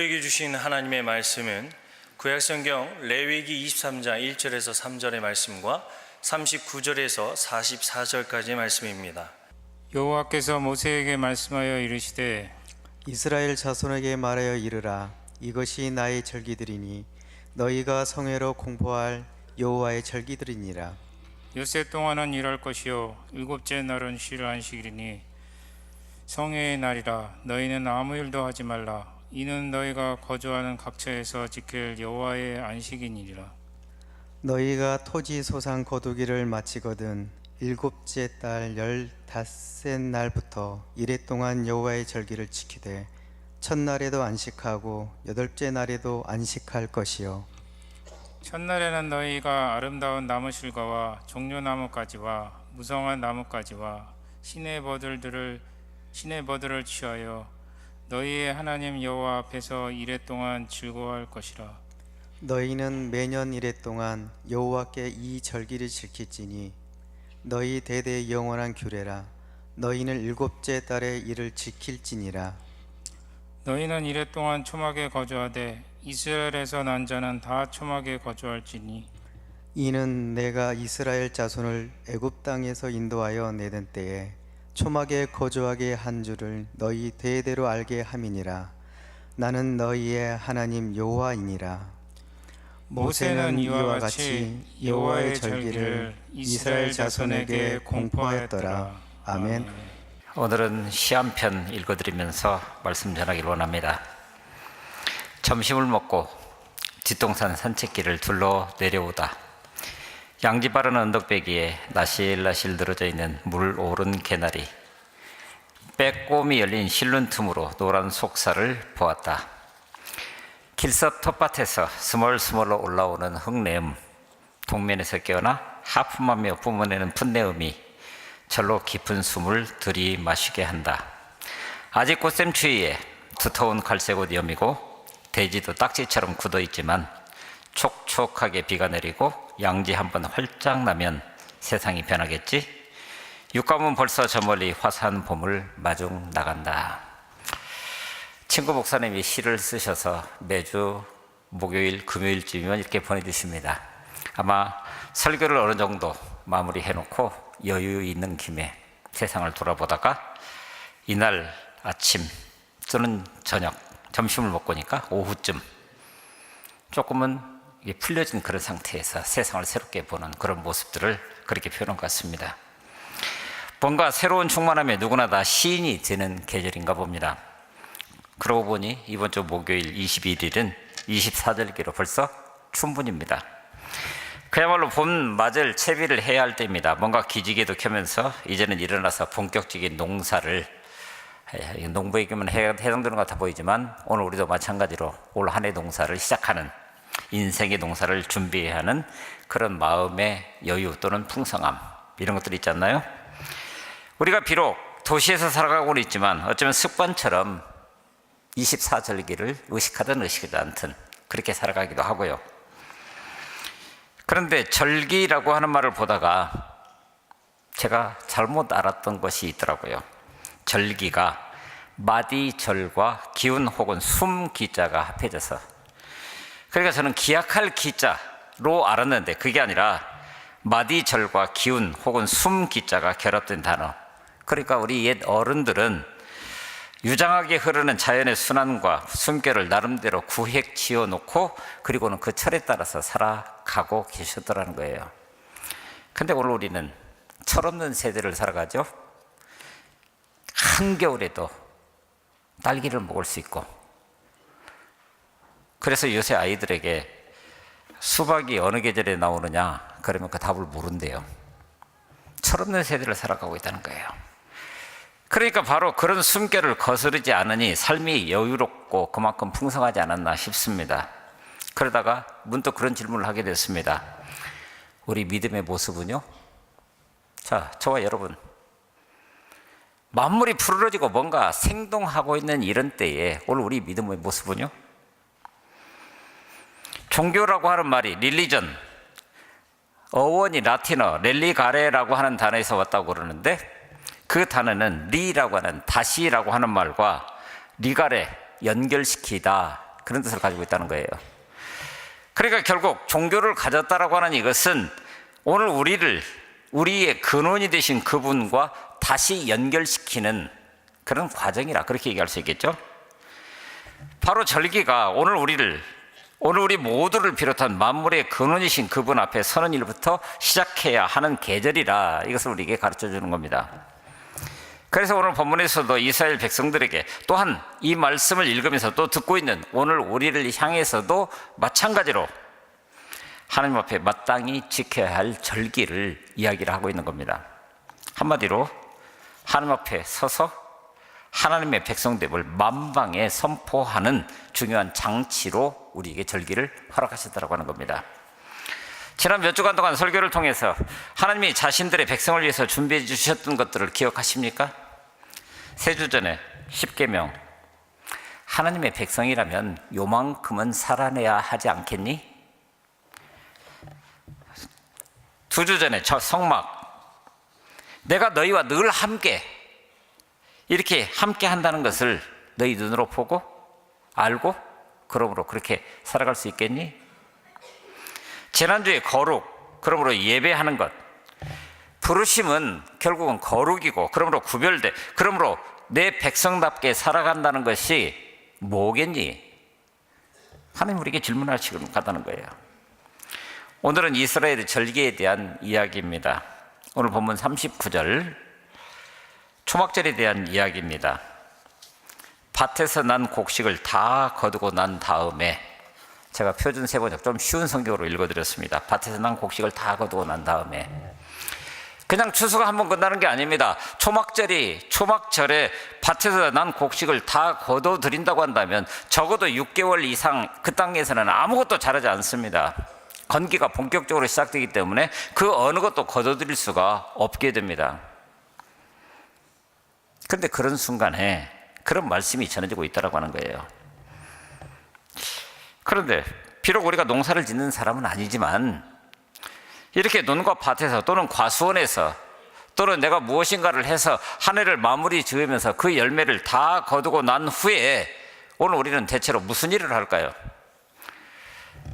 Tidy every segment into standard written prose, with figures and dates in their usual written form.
우리에게 주신 하나님의 말씀은 구약성경 레위기 23장 1절에서 3절의 말씀과 39절에서 44절까지의 말씀입니다. 여호와께서 모세에게 말씀하여 이르시되 이스라엘 자손에게 말하여 이르라. 이것이 나의 절기들이니 너희가 성회로 공포할 여호와의 절기들이니라. 엿새 동안은 일할 것이요 일곱째 날은 쉬려 안식일이니 성회의 날이라. 너희는 아무 일도 하지 말라. 이는 너희가 거주하는 각처에서 지킬 여호와의 안식일이니라. 너희가 토지 소상 거두기를 마치거든 일곱째 달 15째 날부터 이래 동안 여호와의 절기를 지키되 첫날에도 안식하고 여덟째 날에도 안식할 것이요 첫날에는 너희가 아름다운 나무실과와 종려나무까지와 무성한 나무까지와 시내버들을 취하여 너희의 하나님 여호와 앞에서 이래 동안 즐거워할 것이라. 너희는 매년 이래 동안 여호와께 이 절기를 지킬지니 너희 대대의 영원한 규례라. 너희는 일곱째 달에 이를 지킬지니라. 너희는 이래 동안 초막에 거주하되 이스라엘에서 난 자는 다 초막에 거주할지니 이는 내가 이스라엘 자손을 애굽 땅에서 인도하여 내던 때에 초막에 거주하게 한 줄을 너희 대대로 알게 함이니라. 나는 너희의 하나님 여호와이니라. 모세는 이와 같이 여호와의 절기를 이스라엘 자손에게 공포하였더라. 아멘. 오늘은 시 한 편 읽어드리면서 말씀 전하기를 원합니다. 점심을 먹고 뒷동산 산책길을 둘러 내려오다 양지 바른 언덕배기에 나실나실 늘어져 있는 물 오른 개나리, 빼꼼히 열린 실눈 틈으로 노란 속살을 보았다. 길석 텃밭에서 스멀스멀 올라오는 흙내음, 동면에서 깨어나 하품하며 뿜어내는 풋내음이 절로 깊은 숨을 들이마시게 한다. 아직 꽃샘추위에 두터운 갈색옷 여미고 대지도 딱지처럼 굳어있지만 촉촉하게 비가 내리고 양지 한번 활짝 나면 세상이 변하겠지? 육감은 벌써 저 멀리 화사한 봄을 마중 나간다. 친구 목사님이 시를 쓰셔서 매주 목요일, 금요일쯤이면 이렇게 보내주십니다. 아마 설교를 어느 정도 마무리해놓고 여유 있는 김에 세상을 돌아보다가 이날 아침 또는 저녁, 점심을 먹고니까 오후쯤 조금은 풀려진 그런 상태에서 세상을 새롭게 보는 그런 모습들을 그렇게 표현한 것 같습니다. 뭔가 새로운 충만함에 누구나 다 시인이 되는 계절인가 봅니다. 그러고 보니 이번 주 목요일 21일은 24절기로 벌써 춘분입니다. 그야말로 봄 맞을 채비를 해야 할 때입니다. 뭔가 기지개도 켜면서 이제는 일어나서 본격적인 농사를, 농부에게만 해당되는 것 같아 보이지만 오늘 우리도 마찬가지로 올 한 해 농사를 시작하는, 인생의 농사를 준비해야 하는 그런 마음의 여유 또는 풍성함, 이런 것들이 있지 않나요? 우리가 비록 도시에서 살아가고는 있지만 어쩌면 습관처럼 24절기를 의식하든 의식하지 않든 그렇게 살아가기도 하고요. 그런데 절기라고 하는 말을 보다가 제가 잘못 알았던 것이 있더라고요. 절기가 마디절과 기운 혹은 숨기자가 합해져서, 그러니까 저는 기약할 기자로 알았는데 그게 아니라 마디절과 기운 혹은 숨기자가 결합된 단어. 그러니까 우리 옛 어른들은 유장하게 흐르는 자연의 순환과 숨결을 나름대로 구획 지어놓고 그리고는 그 철에 따라서 살아가고 계셨더라는 거예요. 근데 오늘 우리는 철없는 세대를 살아가죠. 한겨울에도 딸기를 먹을 수 있고, 그래서 요새 아이들에게 수박이 어느 계절에 나오느냐 그러면 그 답을 모른대요. 철없는 세대를 살아가고 있다는 거예요. 그러니까 바로 그런 숨결을 거스르지 않으니 삶이 여유롭고 그만큼 풍성하지 않았나 싶습니다. 그러다가 문득 그런 질문을 하게 됐습니다. 우리 믿음의 모습은요? 자, 저와 여러분, 만물이 푸르러지고 뭔가 생동하고 있는 이런 때에 오늘 우리 믿음의 모습은요? 종교라고 하는 말이 릴리전, 어원이 라틴어 렐리가레라고 하는 단어에서 왔다고 그러는데 그 단어는 리라고 하는 다시라고 하는 말과 리가레 연결시키다 그런 뜻을 가지고 있다는 거예요. 그러니까 결국 종교를 가졌다라고 하는 이것은 오늘 우리의 근원이 되신 그분과 다시 연결시키는 그런 과정이라 그렇게 얘기할 수 있겠죠. 바로 절기가 오늘 우리 모두를 비롯한 만물의 근원이신 그분 앞에 서는 일부터 시작해야 하는 계절이라 이것을 우리에게 가르쳐 주는 겁니다. 그래서 오늘 본문에서도 이스라엘 백성들에게 또한 이 말씀을 읽으면서 또 듣고 있는 오늘 우리를 향해서도 마찬가지로 하나님 앞에 마땅히 지켜야 할 절기를 이야기를 하고 있는 겁니다. 한마디로 하나님 앞에 서서 하나님의 백성됨을 만방에 선포하는 중요한 장치로 우리에게 절기를 허락하셨다고 하는 겁니다. 지난 몇 주간 동안 설교를 통해서 하나님이 자신들의 백성을 위해서 준비해 주셨던 것들을 기억하십니까? 3주 전에 10계명, 하나님의 백성이라면 요만큼은 살아내야 하지 않겠니? 2주 전에 성막, 내가 너희와 늘 함께, 이렇게 함께 한다는 것을 너희 눈으로 보고 알고 그러므로 그렇게 살아갈 수 있겠니? 지난주에 거룩, 그러므로 예배하는 것, 부르심은 결국은 거룩이고 그러므로 구별돼, 그러므로 내 백성답게 살아간다는 것이 뭐겠니? 하나님 우리에게 질문하시는 같다는 거예요. 오늘은 이스라엘의 절기에 대한 이야기입니다. 오늘 본문 39절 초막절에 대한 이야기입니다. 밭에서 난 곡식을 다 거두고 난 다음에, 제가 표준 세번역 좀 쉬운 성경으로 읽어드렸습니다. 밭에서 난 곡식을 다 거두고 난 다음에, 그냥 추수가 한번 끝나는 게 아닙니다. 초막절에 밭에서 난 곡식을 다 거둬들인다고 한다면 적어도 6개월 이상 그 땅에서는 아무것도 자라지 않습니다. 건기가 본격적으로 시작되기 때문에 그 어느 것도 거둬들일 수가 없게 됩니다. 그런데 그런 순간에 그런 말씀이 전해지고 있다고 하는 거예요. 그런데 비록 우리가 농사를 짓는 사람은 아니지만 이렇게 논과 밭에서 또는 과수원에서 또는 내가 무엇인가를 해서 한 해를 마무리 지으면서 그 열매를 다 거두고 난 후에 오늘 우리는 대체로 무슨 일을 할까요?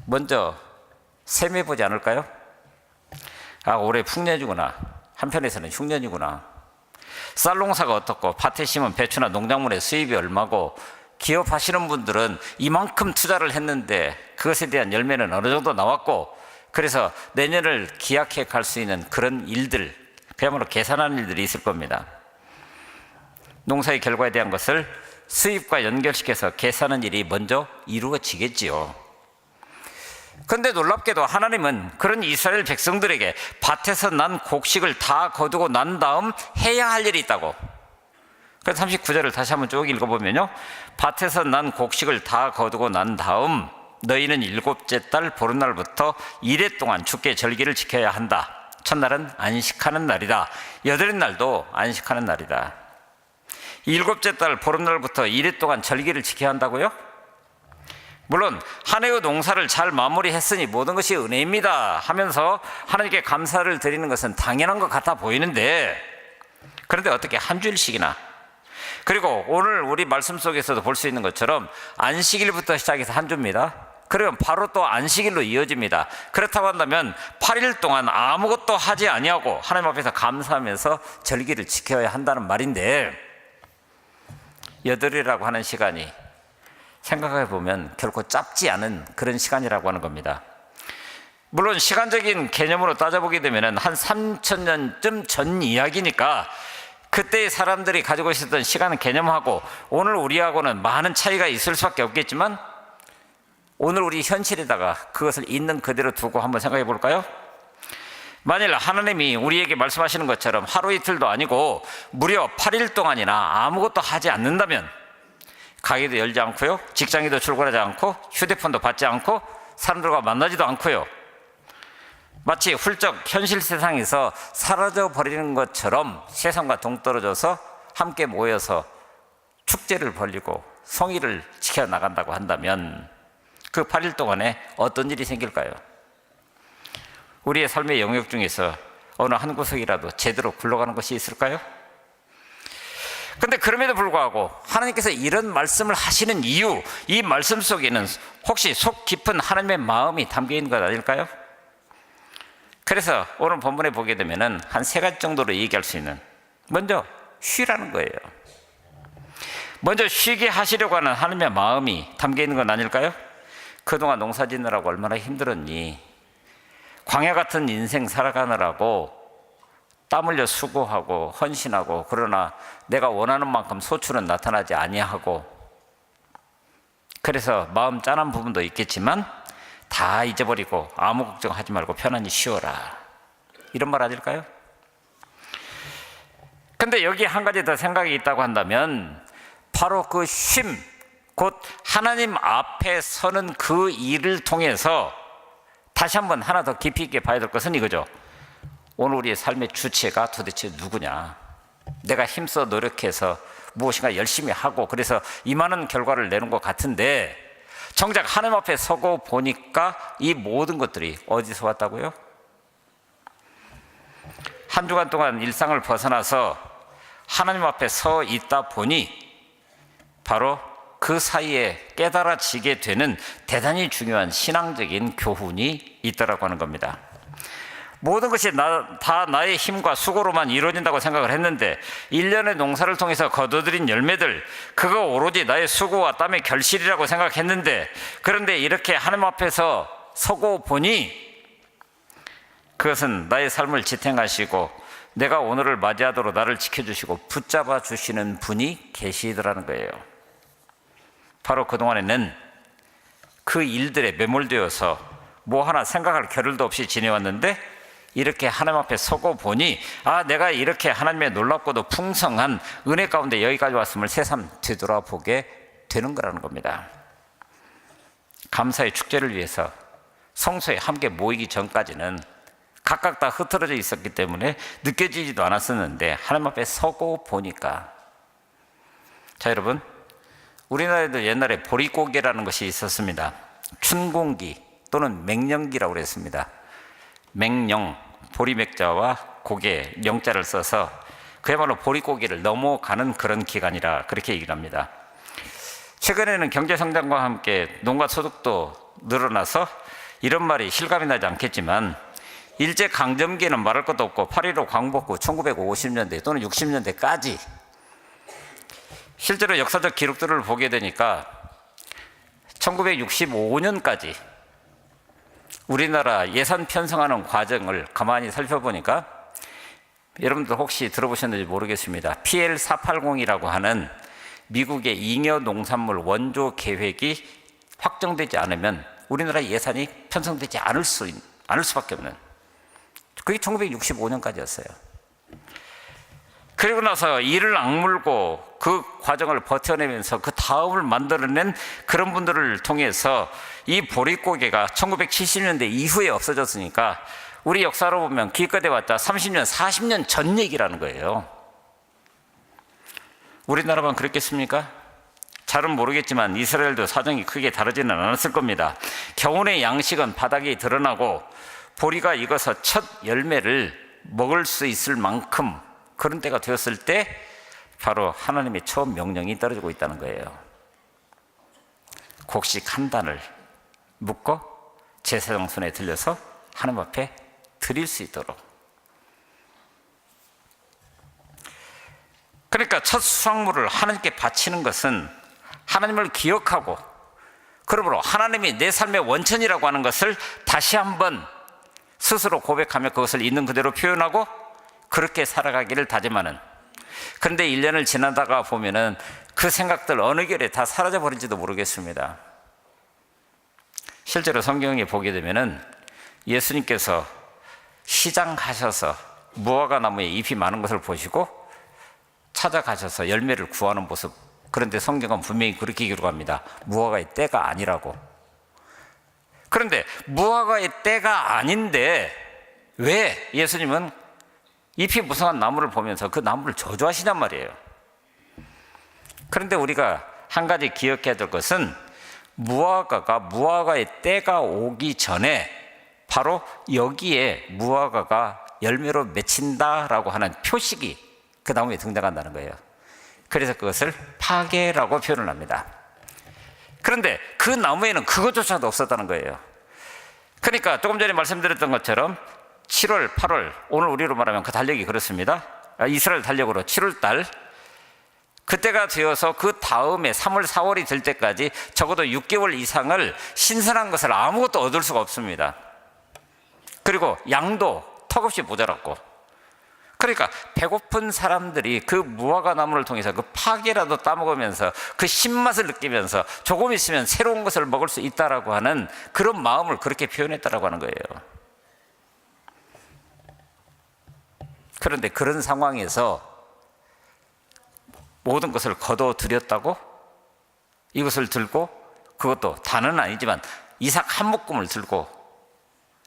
먼저 셈해 보지 않을까요? 아, 올해 풍년이구나. 한편에서는 흉년이구나. 쌀 농사가 어떻고 밭에 심은 배추나 농작물의 수입이 얼마고 기업하시는 분들은 이만큼 투자를 했는데 그것에 대한 열매는 어느 정도 나왔고 그래서 내년을 기약해 갈 수 있는 그런 일들, 그야말로 계산하는 일들이 있을 겁니다. 농사의 결과에 대한 것을 수입과 연결시켜서 계산하는 일이 먼저 이루어지겠지요. 그런데 놀랍게도 하나님은 그런 이스라엘 백성들에게 밭에서 난 곡식을 다 거두고 난 다음 해야 할 일이 있다고. 그래서 39절을 다시 한번 쭉 읽어보면요, 밭에서 난 곡식을 다 거두고 난 다음 너희는 7째 달 보름날부터 이래 동안 주께 절기를 지켜야 한다. 첫날은 안식하는 날이다. 8째 날도 안식하는 날이다. 7째 달 보름날부터 이래 동안 절기를 지켜야 한다고요? 물론 한 해의 농사를 잘 마무리했으니 모든 것이 은혜입니다 하면서 하나님께 감사를 드리는 것은 당연한 것 같아 보이는데, 그런데 어떻게 한 주일씩이나, 그리고 오늘 우리 말씀 속에서도 볼 수 있는 것처럼 안식일부터 시작해서 한 주입니다. 그러면 바로 또 안식일로 이어집니다. 그렇다고 한다면 8일 동안 아무것도 하지 아니하고 하나님 앞에서 감사하면서 절기를 지켜야 한다는 말인데, 8일이라고 하는 시간이 생각해 보면 결코 짧지 않은 그런 시간이라고 하는 겁니다. 물론 시간적인 개념으로 따져보게 되면 한 3,000년쯤 전 이야기니까 그때의 사람들이 가지고 있었던 시간 개념하고 오늘 우리하고는 많은 차이가 있을 수밖에 없겠지만, 오늘 우리 현실에다가 그것을 있는 그대로 두고 한번 생각해 볼까요? 만일 하나님이 우리에게 말씀하시는 것처럼 하루 이틀도 아니고 무려 8일 동안이나 아무것도 하지 않는다면, 가게도 열지 않고요, 직장에도 출근하지 않고, 휴대폰도 받지 않고, 사람들과 만나지도 않고요, 마치 훌쩍 현실 세상에서 사라져 버리는 것처럼 세상과 동떨어져서 함께 모여서 축제를 벌이고 성의를 지켜나간다고 한다면 그 8일 동안에 어떤 일이 생길까요? 우리의 삶의 영역 중에서 어느 한 구석이라도 제대로 굴러가는 것이 있을까요? 근데 그럼에도 불구하고 하나님께서 이런 말씀을 하시는 이유, 이 말씀 속에는 혹시 속 깊은 하나님의 마음이 담겨 있는 것 아닐까요? 그래서 오늘 본문에 보게 되면은 한 세 가지 정도로 얘기할 수 있는, 먼저 쉬라는 거예요. 먼저 쉬게 하시려고 하는 하나님의 마음이 담겨 있는 건 아닐까요? 그동안 농사 짓느라고 얼마나 힘들었니? 광야 같은 인생 살아가느라고 땀 흘려 수고하고 헌신하고, 그러나 내가 원하는 만큼 소출은 나타나지 아니하고, 그래서 마음 짠한 부분도 있겠지만 다 잊어버리고 아무 걱정하지 말고 편안히 쉬어라, 이런 말 아닐까요? 근데 여기 한 가지 더 생각이 있다고 한다면, 바로 그 쉼, 곧 하나님 앞에 서는 그 일을 통해서 다시 한번 하나 더 깊이 있게 봐야 될 것은 이거죠. 오늘 우리의 삶의 주체가 도대체 누구냐? 내가 힘써 노력해서 무엇인가 열심히 하고 그래서 이만한 결과를 내는 것 같은데, 정작 하나님 앞에 서고 보니까 이 모든 것들이 어디서 왔다고요? 한 주간 동안 일상을 벗어나서 하나님 앞에 서 있다 보니 바로 그 사이에 깨달아지게 되는 대단히 중요한 신앙적인 교훈이 있더라고 하는 겁니다. 모든 것이 다 나의 힘과 수고로만 이루어진다고 생각을 했는데, 1년의 농사를 통해서 거둬들인 열매들, 그거 오로지 나의 수고와 땀의 결실이라고 생각했는데, 그런데 이렇게 하나님 앞에서 서고 보니 그것은 나의 삶을 지탱하시고 내가 오늘을 맞이하도록 나를 지켜주시고 붙잡아 주시는 분이 계시더라는 거예요. 바로 그동안에는 그 일들에 매몰되어서 뭐 하나 생각할 겨를도 없이 지내왔는데, 이렇게 하나님 앞에 서고 보니 내가 이렇게 하나님의 놀랍고도 풍성한 은혜 가운데 여기까지 왔음을 새삼 되돌아보게 되는 거라는 겁니다. 감사의 축제를 위해서 성소에 함께 모이기 전까지는 각각 다 흩어져 있었기 때문에 느껴지지도 않았었는데, 하나님 앞에 서고 보니까, 자 여러분, 우리나라에도 옛날에 보릿고개라는 것이 있었습니다. 춘공기 또는 맹령기라고 그랬습니다. 맹령, 보리맥자와 고개, 영자를 써서 그야말로 보릿고개를 넘어가는 그런 기간이라 그렇게 얘기를 합니다. 최근에는 경제성장과 함께 농가 소득도 늘어나서 이런 말이 실감이 나지 않겠지만, 일제강점기에는 말할 것도 없고 8.15 광복후 1950년대 또는 60년대까지 실제로 역사적 기록들을 보게 되니까 1965년까지 우리나라 예산 편성하는 과정을 가만히 살펴보니까, 여러분들 혹시 들어보셨는지 모르겠습니다. PL480이라고 하는 미국의 잉여 농산물 원조 계획이 확정되지 않으면 우리나라 예산이 편성되지 않을 수밖에 없는, 그게 1965년까지였어요. 그리고 나서 이를 악물고 그 과정을 버텨내면서 그 다음을 만들어낸 그런 분들을 통해서 이 보릿고개가 1970년대 이후에 없어졌으니까 우리 역사로 보면 기껏해 봤자 30년, 40년 전 얘기라는 거예요. 우리나라만 그랬겠습니까? 잘은 모르겠지만 이스라엘도 사정이 크게 다르지는 않았을 겁니다. 겨우내 양식은 바닥에 드러나고 보리가 익어서 첫 열매를 먹을 수 있을 만큼 그런 때가 되었을 때 바로 하나님의 처음 명령이 떨어지고 있다는 거예요. 곡식 한 단을 묶어 제사장손에 들려서 하나님 앞에 드릴 수 있도록. 그러니까 첫 수확물을 하나님께 바치는 것은 하나님을 기억하고, 그러므로 하나님이 내 삶의 원천이라고 하는 것을 다시 한번 스스로 고백하며 그것을 있는 그대로 표현하고 그렇게 살아가기를 다짐하는. 그런데 1년을 지나다가 보면은 그 생각들 어느 결에 다 사라져 버린지도 모르겠습니다. 실제로 성경에 보게 되면은 예수님께서 시장 가셔서 무화과 나무에 잎이 많은 것을 보시고 찾아가셔서 열매를 구하는 모습, 그런데 성경은 분명히 그렇게 기록합니다. 무화과의 때가 아니라고. 그런데 무화과의 때가 아닌데 왜 예수님은 잎이 무성한 나무를 보면서 그 나무를 저주하시냔 말이에요. 그런데 우리가 한 가지 기억해야 될 것은, 무화과가 무화과의 때가 오기 전에 바로 여기에 무화과가 열매로 맺힌다라고 하는 표식이 그 나무에 등장한다는 거예요. 그래서 그것을 파괴라고 표현을 합니다. 그런데 그 나무에는 그것조차도 없었다는 거예요. 그러니까 조금 전에 말씀드렸던 것처럼 7월, 8월, 오늘 우리로 말하면 그 달력이 그렇습니다. 이스라엘 달력으로 7월 달, 그때가 되어서 그 다음에 3월, 4월이 될 때까지 적어도 6개월 이상을 신선한 것을 아무것도 얻을 수가 없습니다. 그리고 양도 턱없이 모자랐고, 그러니까 배고픈 사람들이 그 무화과 나무를 통해서 그 파기라도 따먹으면서 그 신맛을 느끼면서 조금 있으면 새로운 것을 먹을 수 있다라고 하는 그런 마음을 그렇게 표현했다라고 하는 거예요. 그런데 그런 상황에서 모든 것을 거둬들였다고 이것을 들고, 그것도 다는 아니지만 이삭 한 묶음을 들고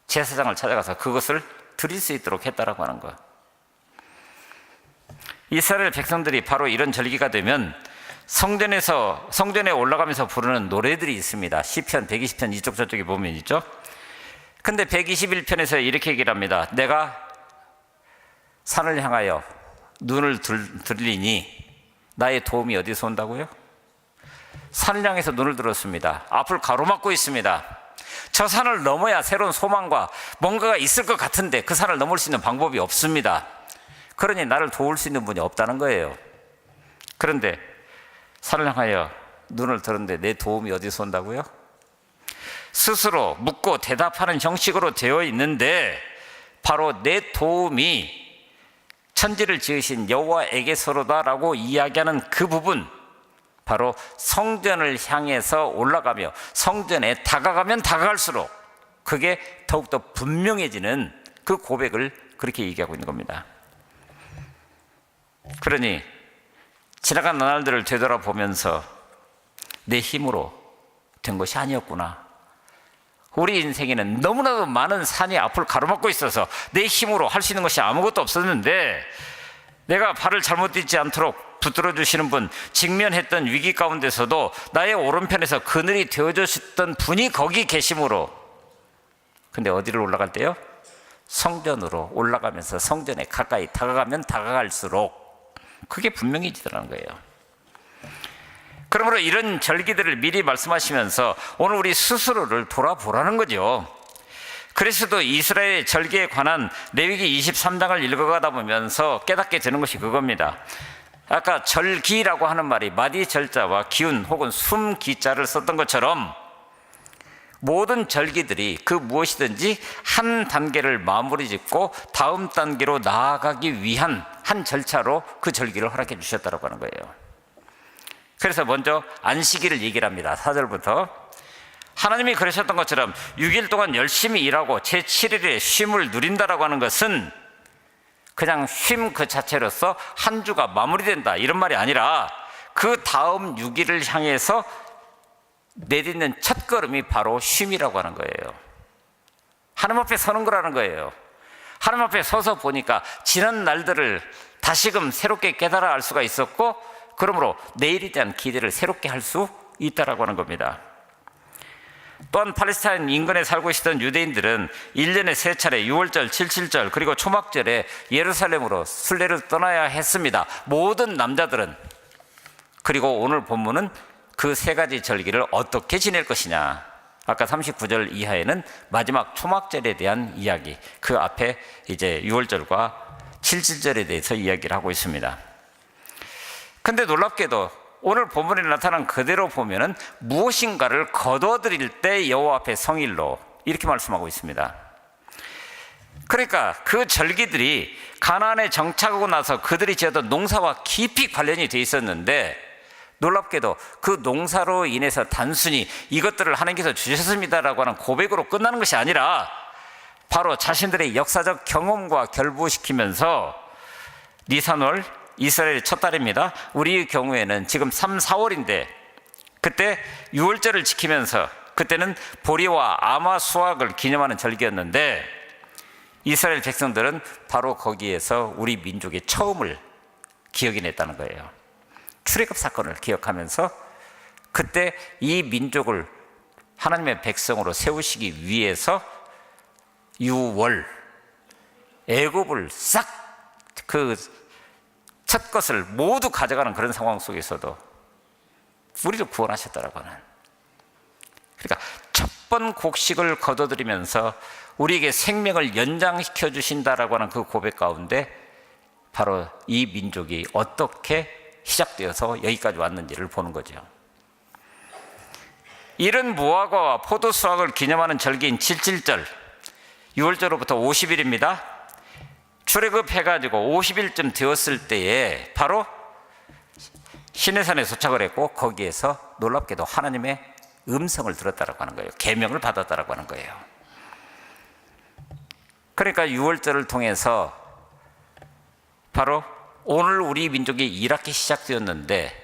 제사장을 찾아가서 그것을 드릴 수 있도록 했다라고 하는 거예요. 이스라엘 백성들이 바로 이런 절기가 되면 성전에 올라가면서 부르는 노래들이 있습니다. 시편, 120편 이쪽 저쪽에 보면 있죠. 근데 121편에서 이렇게 얘기를 합니다. 내가 산을 향하여 눈을 들리니 나의 도움이 어디서 온다고요? 산을 향해서 눈을 들었습니다. 앞을 가로막고 있습니다. 저 산을 넘어야 새로운 소망과 뭔가가 있을 것 같은데 그 산을 넘을 수 있는 방법이 없습니다. 그러니 나를 도울 수 있는 분이 없다는 거예요. 그런데 산을 향하여 눈을 들었는데 내 도움이 어디서 온다고요? 스스로 묻고 대답하는 형식으로 되어 있는데 바로 내 도움이 천지를 지으신 여호와에게서로다라고 이야기하는 그 부분, 바로 성전을 향해서 올라가며 성전에 다가가면 다가갈수록 그게 더욱더 분명해지는 그 고백을 그렇게 얘기하고 있는 겁니다. 그러니 지나간 나날들을 되돌아보면서 내 힘으로 된 것이 아니었구나. 우리 인생에는 너무나도 많은 산이 앞을 가로막고 있어서 내 힘으로 할 수 있는 것이 아무것도 없었는데, 내가 발을 잘못 딛지 않도록 붙들어 주시는 분, 직면했던 위기 가운데서도 나의 오른편에서 그늘이 되어주셨던 분이 거기 계심으로, 근데 어디를 올라갈 때요? 성전으로 올라가면서 성전에 가까이 다가가면 다가갈수록 그게 분명해지더라는 거예요. 그러므로 이런 절기들을 미리 말씀하시면서 오늘 우리 스스로를 돌아보라는 거죠. 그래서도 이스라엘의 절기에 관한 레위기 23장을 읽어가다 보면서 깨닫게 되는 것이 그겁니다. 아까 절기라고 하는 말이 마디 절자와 기운 혹은 숨 기자를 썼던 것처럼 모든 절기들이 그 무엇이든지 한 단계를 마무리 짓고 다음 단계로 나아가기 위한 한 절차로 그 절기를 허락해 주셨다고 하는 거예요. 그래서 먼저 안식일을 얘기를 합니다. 4절부터 하나님이 그러셨던 것처럼 6일 동안 열심히 일하고 제7일에 쉼을 누린다라고 하는 것은 그냥 쉼 그 자체로서 한 주가 마무리된다 이런 말이 아니라 그 다음 6일을 향해서 내딛는 첫 걸음이 바로 쉼이라고 하는 거예요. 하나님 앞에 서는 거라는 거예요. 하나님 앞에 서서 보니까 지난 날들을 다시금 새롭게 깨달아 알 수가 있었고, 그러므로 내일에 대한 기대를 새롭게 할 수 있다라고 하는 겁니다. 또한 팔레스타인 인근에 살고 있었던 유대인들은 1년에 3차례 6월절, 77절 그리고 초막절에 예루살렘으로 순례를 떠나야 했습니다. 모든 남자들은. 그리고 오늘 본문은 그 세 가지 절기를 어떻게 지낼 것이냐, 아까 39절 이하에는 마지막 초막절에 대한 이야기, 그 앞에 이제 6월절과 77절에 대해서 이야기를 하고 있습니다. 근데 놀랍게도 오늘 본문에 나타난 그대로 보면은 무엇인가를 거둬들일 때 여호와 앞에 성일로 이렇게 말씀하고 있습니다. 그러니까 그 절기들이 가나안에 정착하고 나서 그들이 지었던 농사와 깊이 관련이 돼 있었는데, 놀랍게도 그 농사로 인해서 단순히 이것들을 하나님께서 주셨습니다라고 하는 고백으로 끝나는 것이 아니라 바로 자신들의 역사적 경험과 결부시키면서 니산월, 이스라엘의 첫 달입니다. 우리의 경우에는 지금 3, 4월인데 그때 6월절을 지키면서 그때는 보리와 아마 수확을 기념하는 절기였는데, 이스라엘 백성들은 바로 거기에서 우리 민족의 처음을 기억해냈다는 거예요. 출애굽 사건을 기억하면서 그때 이 민족을 하나님의 백성으로 세우시기 위해서 6월 애굽을 싹 그 첫 것을 모두 가져가는 그런 상황 속에서도 우리를 구원하셨다라고 하는, 그러니까 첫 번 곡식을 거둬들이면서 우리에게 생명을 연장시켜 주신다라고 하는 그 고백 가운데 바로 이 민족이 어떻게 시작되어서 여기까지 왔는지를 보는 거죠. 이른 무화과와 포도 수확을 기념하는 절기인 칠칠절, 6월절로부터 50일입니다. 출애굽해가지고 50일쯤 되었을 때에 바로 시내산에 도착을 했고, 거기에서 놀랍게도 하나님의 음성을 들었다라고 하는 거예요. 계명을 받았다라고 하는 거예요. 그러니까 6월절을 통해서 바로 오늘 우리 민족이 이렇게 시작되었는데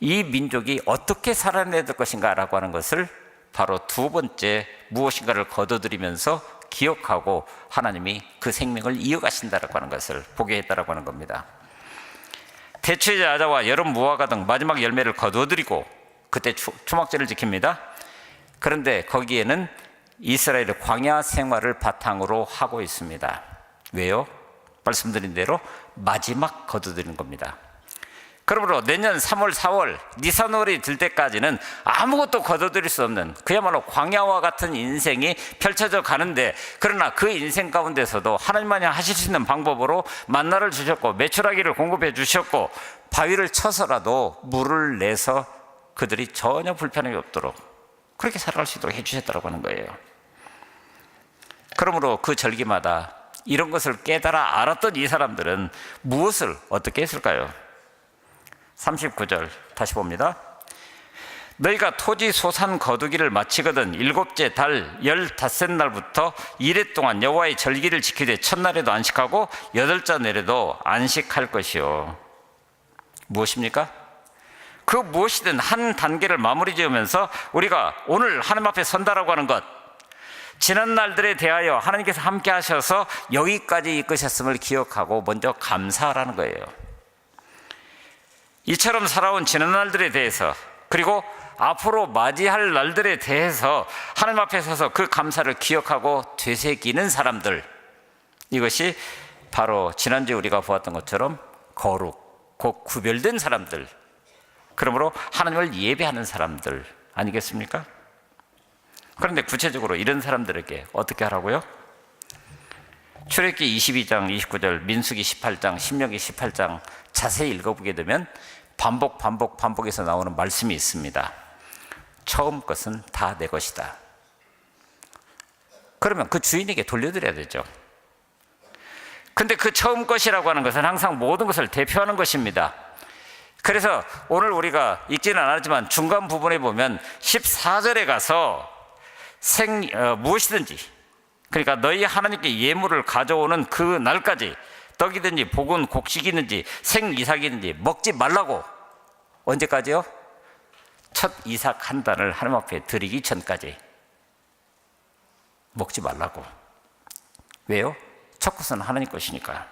이 민족이 어떻게 살아내야 될 것인가 라고 하는 것을 바로 두 번째 무엇인가를 거둬들이면서 기억하고 하나님이 그 생명을 이어가신다라고 하는 것을 보게 했다라고 하는 겁니다. 대추의 야자와 여름 무화과 등 마지막 열매를 거둬들이고 그때 초막절을 지킵니다. 그런데 거기에는 이스라엘의 광야 생활을 바탕으로 하고 있습니다. 왜요? 말씀드린 대로 마지막 거둬들이는 겁니다. 그러므로 내년 3월, 4월, 니산월이 들 때까지는 아무것도 거둬들일 수 없는 그야말로 광야와 같은 인생이 펼쳐져 가는데, 그러나 그 인생 가운데서도 하나님만이 하실 수 있는 방법으로 만나를 주셨고 메추라기를 공급해 주셨고 바위를 쳐서라도 물을 내서 그들이 전혀 불편함이 없도록 그렇게 살아갈 수 있도록 해주셨다고 하는 거예요. 그러므로 그 절기마다 이런 것을 깨달아 알았던 이 사람들은 무엇을 어떻게 했을까요? 39절 다시 봅니다. 너희가 토지 소산 거두기를 마치거든 일곱째 달 15날부터 이래 동안 여호와의 절기를 지키되 첫날에도 안식하고 여덟째 날에도 안식할 것이요. 무엇입니까? 그 무엇이든 한 단계를 마무리 지으면서 우리가 오늘 하나님 앞에 선다라고 하는 것, 지난 날들에 대하여 하나님께서 함께 하셔서 여기까지 이끄셨음을 기억하고 먼저 감사하라는 거예요. 이처럼 살아온 지난 날들에 대해서, 그리고 앞으로 맞이할 날들에 대해서 하나님 앞에 서서 그 감사를 기억하고 되새기는 사람들, 이것이 바로 지난주에 우리가 보았던 것처럼 거룩, 곧 구별된 사람들, 그러므로 하나님을 예배하는 사람들 아니겠습니까? 그런데 구체적으로 이런 사람들에게 어떻게 하라고요? 출애굽기 22장 29절, 민수기 18장, 신명기 18장 자세히 읽어보게 되면 반복해서 나오는 말씀이 있습니다. 처음 것은 다 내 것이다. 그러면 그 주인에게 돌려드려야 되죠. 근데 그 처음 것이라고 하는 것은 항상 모든 것을 대표하는 것입니다. 그래서 오늘 우리가 읽지는 않았지만 중간 부분에 보면 14절에 가서 무엇이든지, 그러니까 너희 하나님께 예물을 가져오는 그 날까지 떡이든지 복은 곡식이든지 생이삭이든지 먹지 말라고. 언제까지요? 첫 이삭 한 단을 하나님 앞에 드리기 전까지 먹지 말라고. 왜요? 첫 것은 하나님 것이니까.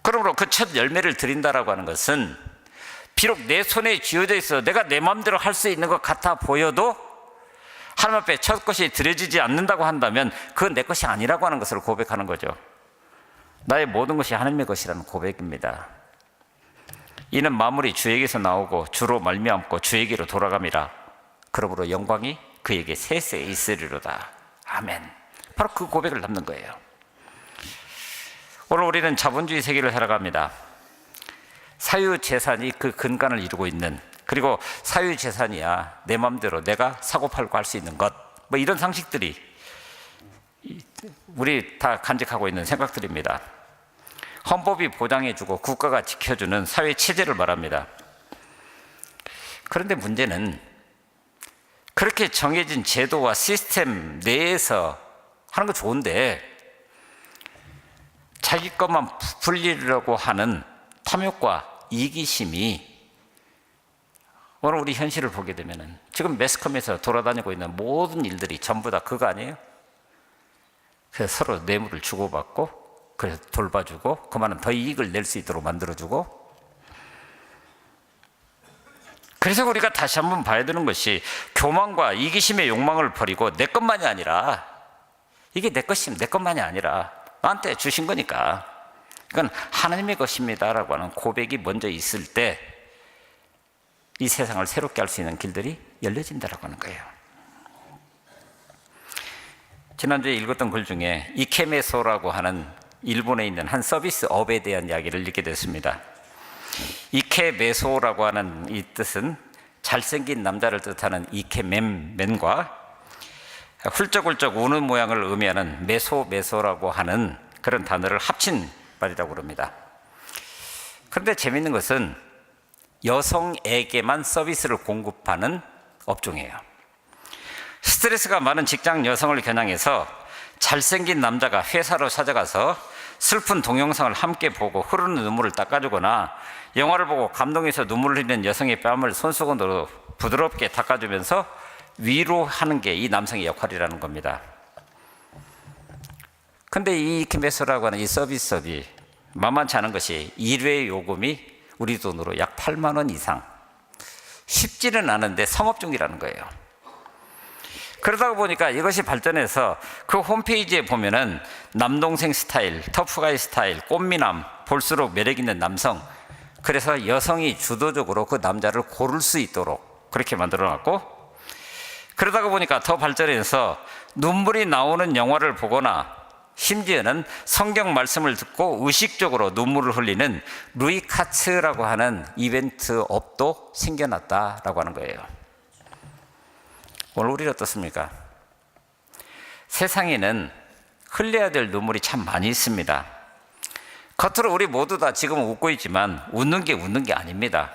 그러므로 그 첫 열매를 드린다라고 하는 것은 비록 내 손에 쥐어져 있어 내가 내 마음대로 할 수 있는 것 같아 보여도 하나님 앞에 첫 것이 드려지지 않는다고 한다면 그건 내 것이 아니라고 하는 것을 고백하는 거죠. 나의 모든 것이 하나님의 것이라는 고백입니다. 이는 만물이 주에게서 나오고 주로 말미암고 주에게로 돌아감이라. 그러므로 영광이 그에게 세세 있으리로다. 아멘. 바로 그 고백을 담는 거예요. 오늘 우리는 자본주의 세계를 살아갑니다. 사유재산이 그 근간을 이루고 있는, 그리고 사유재산이야 내 마음대로 내가 사고팔고 할 수 있는 것, 뭐 이런 상식들이 우리 다 간직하고 있는 생각들입니다. 헌법이 보장해주고 국가가 지켜주는 사회체제를 말합니다. 그런데 문제는 그렇게 정해진 제도와 시스템 내에서 하는 거 좋은데 자기 것만 불리려고 하는 탐욕과 이기심이 오늘 우리 현실을 보게 되면은 지금 매스컴에서 돌아다니고 있는 모든 일들이 전부 다 그거 아니에요? 그래서 서로 뇌물을 주고받고, 그래서 돌봐주고, 그만은 더 이익을 낼 수 있도록 만들어주고. 그래서 우리가 다시 한번 봐야 되는 것이 교만과 이기심의 욕망을 버리고 내 것만이 아니라, 이게 내 것이면 내 것만이 아니라 나한테 주신 거니까 이건 하나님의 것입니다라고 하는 고백이 먼저 있을 때 이 세상을 새롭게 할 수 있는 길들이 열려진다라고 하는 거예요. 지난주에 읽었던 글 중에 이케메소라고 하는 일본에 있는 한 서비스업에 대한 이야기를 읽게 됐습니다. 이케메소라고 하는 이 뜻은 잘생긴 남자를 뜻하는 이케맨과 훌쩍훌쩍 우는 모양을 의미하는 메소라고 하는 그런 단어를 합친 말이라고 그럽니다. 그런데 재미있는 것은 여성에게만 서비스를 공급하는 업종이에요. 스트레스가 많은 직장 여성을 겨냥해서 잘생긴 남자가 회사로 찾아가서 슬픈 동영상을 함께 보고 흐르는 눈물을 닦아주거나 영화를 보고 감동해서 눈물을 흘리는 여성의 뺨을 손수건으로 부드럽게 닦아주면서 위로하는 게 이 남성의 역할이라는 겁니다. 근데 이 이케메소라고 하는 이 서비스업이 만만치 않은 것이 1회 요금이 우리 돈으로 약 8만 원 이상, 쉽지는 않은데 성업중이라는 거예요. 그러다 보니까 이것이 발전해서 그 홈페이지에 보면은 남동생 스타일, 터프가이 스타일, 꽃미남, 볼수록 매력있는 남성, 그래서 여성이 주도적으로 그 남자를 고를 수 있도록 그렇게 만들어놨고, 그러다가 보니까 더 발전해서 눈물이 나오는 영화를 보거나 심지어는 성경 말씀을 듣고 의식적으로 눈물을 흘리는 루이카츠라고 하는 이벤트 업도 생겨났다라고 하는 거예요. 오늘 우리 어떻습니까? 세상에는 흘려야 될 눈물이 참 많이 있습니다. 겉으로 우리 모두 다 지금 웃고 있지만 웃는 게 아닙니다.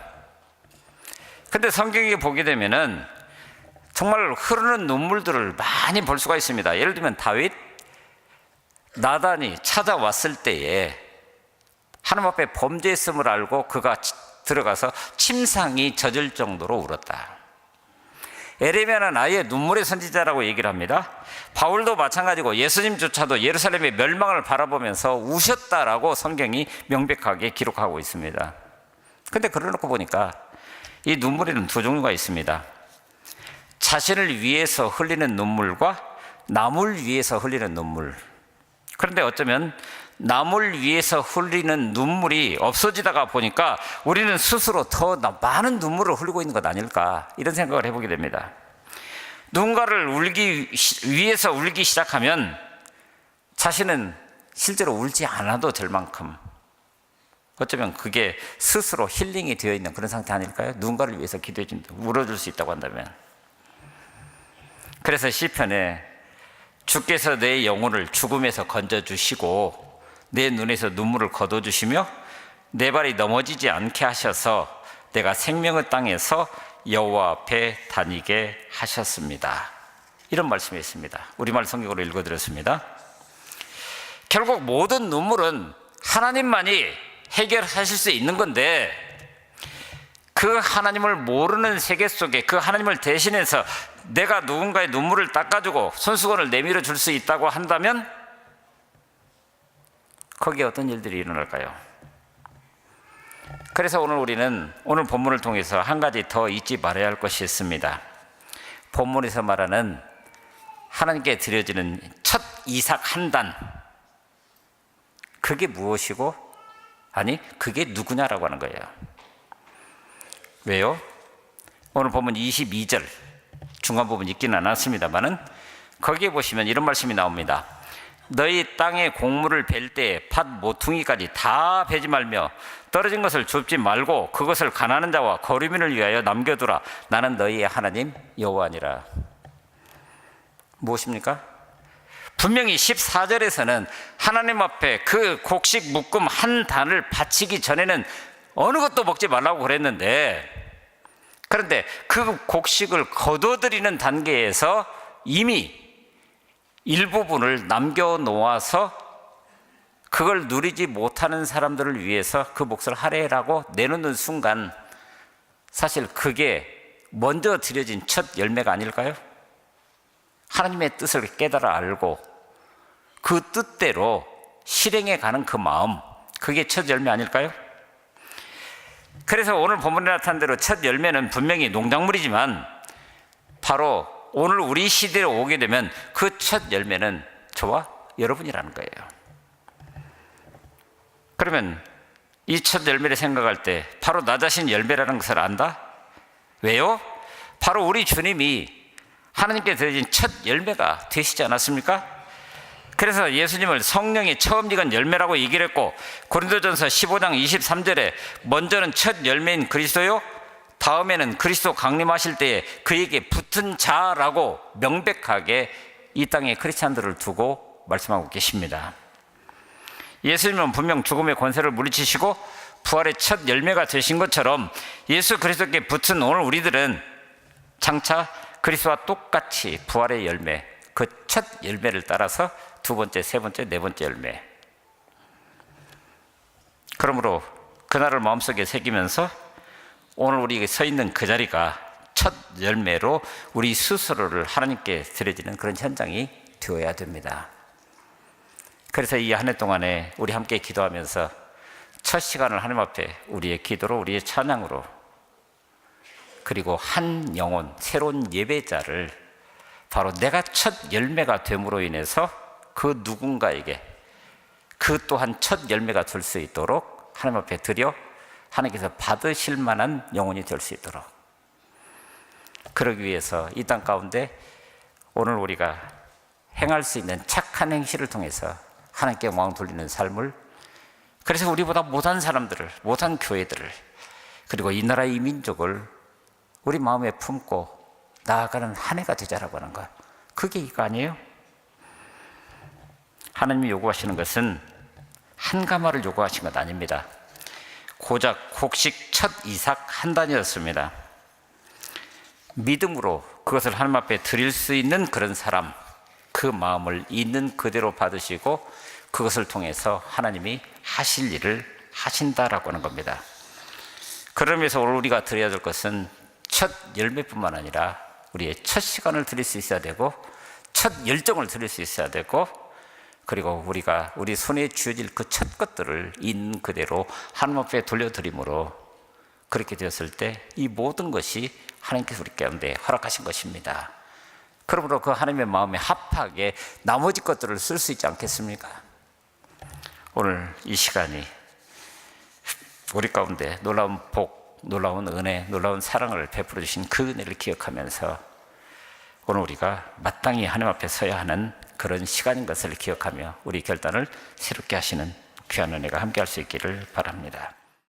근데 성경에 보게 되면은 정말 흐르는 눈물들을 많이 볼 수가 있습니다. 예를 들면 다윗, 나단이 찾아왔을 때에 하나님 앞에 범죄했음을 알고 그가 들어가서 침상이 젖을 정도로 울었다. 에레미야는 아예 눈물의 선지자라고 얘기를 합니다. 바울도 마찬가지고 예수님조차도 예루살렘의 멸망을 바라보면서 우셨다라고 성경이 명백하게 기록하고 있습니다. 근데 그러놓고 보니까 이 눈물에는 두 종류가 있습니다. 자신을 위해서 흘리는 눈물과 남을 위해서 흘리는 눈물. 그런데 어쩌면 남을 위해서 흘리는 눈물이 없어지다가 보니까 우리는 스스로 더 많은 눈물을 흘리고 있는 것 아닐까, 이런 생각을 해보게 됩니다. 누군가를 위해서 울기 시작하면 자신은 실제로 울지 않아도 될 만큼 어쩌면 그게 스스로 힐링이 되어 있는 그런 상태 아닐까요? 누군가를 위해서 기도해 준다, 울어줄 수 있다고 한다면. 그래서 시편에 주께서 내 영혼을 죽음에서 건져주시고 내 눈에서 눈물을 거둬주시며 내 발이 넘어지지 않게 하셔서 내가 생명의 땅에서 여호와 앞에 다니게 하셨습니다. 이런 말씀이 있습니다. 우리말 성경으로 읽어드렸습니다. 결국 모든 눈물은 하나님만이 해결하실 수 있는 건데, 그 하나님을 모르는 세계 속에 그 하나님을 대신해서 내가 누군가의 눈물을 닦아주고 손수건을 내밀어 줄 수 있다고 한다면 거기에 어떤 일들이 일어날까요? 그래서 우리는 오늘 본문을 통해서 한 가지 더 잊지 말아야 할 것이 있습니다. 본문에서 말하는 하나님께 드려지는 첫 이삭 한 단, 그게 무엇이고, 아니 그게 누구냐라고 하는 거예요. 왜요? 오늘 본문 22절 중간 부분 읽기는 않았습니다만은 거기에 보시면 이런 말씀이 나옵니다. 너희 땅에 곡물을 벨 때 팥 모퉁이까지 다 베지 말며 떨어진 것을 줍지 말고 그것을 가난한 자와 거류민을 위하여 남겨두라. 나는 너희의 하나님 여호와니라. 무엇입니까? 분명히 14절에서는 하나님 앞에 그 곡식 묶음 한 단을 바치기 전에는 어느 것도 먹지 말라고 그랬는데, 그런데 그 곡식을 거둬들이는 단계에서 이미 일부분을 남겨놓아서 그걸 누리지 못하는 사람들을 위해서 그 몫을 할애라고 내놓는 순간, 사실 그게 먼저 드려진 첫 열매가 아닐까요? 하나님의 뜻을 깨달아 알고 그 뜻대로 실행해 가는 그 마음, 그게 첫 열매 아닐까요? 그래서 오늘 본문에 나타난 대로 첫 열매는 분명히 농작물이지만 바로 오늘 우리 시대에 오게 되면 그 첫 열매는 저와 여러분이라는 거예요. 그러면 이 첫 열매를 생각할 때 바로 나 자신 열매라는 것을 안다? 왜요? 바로 우리 주님이 하나님께 드려진 첫 열매가 되시지 않았습니까? 그래서 예수님을 성령의 처음 익은 열매라고 얘기를 했고, 고린도전서 15장 23절에 먼저는 첫 열매인 그리스도요, 다음에는 그리스도 강림하실 때에 그에게 붙은 자라고 명백하게 이 땅에 크리스찬들을 두고 말씀하고 계십니다. 예수님은 분명 죽음의 권세를 물리치시고 부활의 첫 열매가 되신 것처럼 예수 그리스도께 붙은 오늘 우리들은 장차 그리스도와 똑같이 부활의 열매, 그 첫 열매를 따라서 두 번째, 세 번째, 네 번째 열매. 그러므로 그날을 마음속에 새기면서 오늘 우리가 서 있는 그 자리가 첫 열매로 우리 스스로를 하나님께 드려지는 그런 현장이 되어야 됩니다. 그래서 이 한 해 동안에 우리 함께 기도하면서 첫 시간을 하나님 앞에 우리의 기도로, 우리의 찬양으로, 그리고 한 영혼, 새로운 예배자를 바로 내가 첫 열매가 됨으로 인해서 그 누군가에게 그 또한 첫 열매가 될 수 있도록 하나님 앞에 드려 하나님께서 받으실 만한 영혼이 될 수 있도록, 그러기 위해서 이 땅 가운데 오늘 우리가 행할 수 있는 착한 행실을 통해서 하나님께 영광 돌리는 삶을, 그래서 우리보다 못한 사람들을, 못한 교회들을, 그리고 이 나라 이 민족을 우리 마음에 품고 나아가는 한 해가 되자라고 하는 것, 그게 이거 아니에요? 하나님이 요구하시는 것은 한 가마를 요구하신 것 아닙니다. 고작 곡식 첫 이삭 한 단이었습니다. 믿음으로 그것을 하나님 앞에 드릴 수 있는 그런 사람, 그 마음을 있는 그대로 받으시고 그것을 통해서 하나님이 하실 일을 하신다라고 하는 겁니다. 그러면서 오늘 우리가 드려야 될 것은 첫 열매뿐만 아니라 우리의 첫 시간을 드릴 수 있어야 되고, 첫 열정을 드릴 수 있어야 되고, 그리고 우리가 우리 손에 쥐어질 그 첫 것들을 있는 그대로 하나님 앞에 돌려드림으로, 그렇게 되었을 때 이 모든 것이 하나님께서 우리 가운데 허락하신 것입니다. 그러므로 그 하나님의 마음에 합하게 나머지 것들을 쓸 수 있지 않겠습니까? 오늘 이 시간이 우리 가운데 놀라운 복, 놀라운 은혜, 놀라운 사랑을 베풀어 주신 그 은혜를 기억하면서 오늘 우리가 마땅히 하나님 앞에 서야 하는 그런 시간인 것을 기억하며 우리 결단을 새롭게 하시는 귀한 은혜가 함께 할 수 있기를 바랍니다.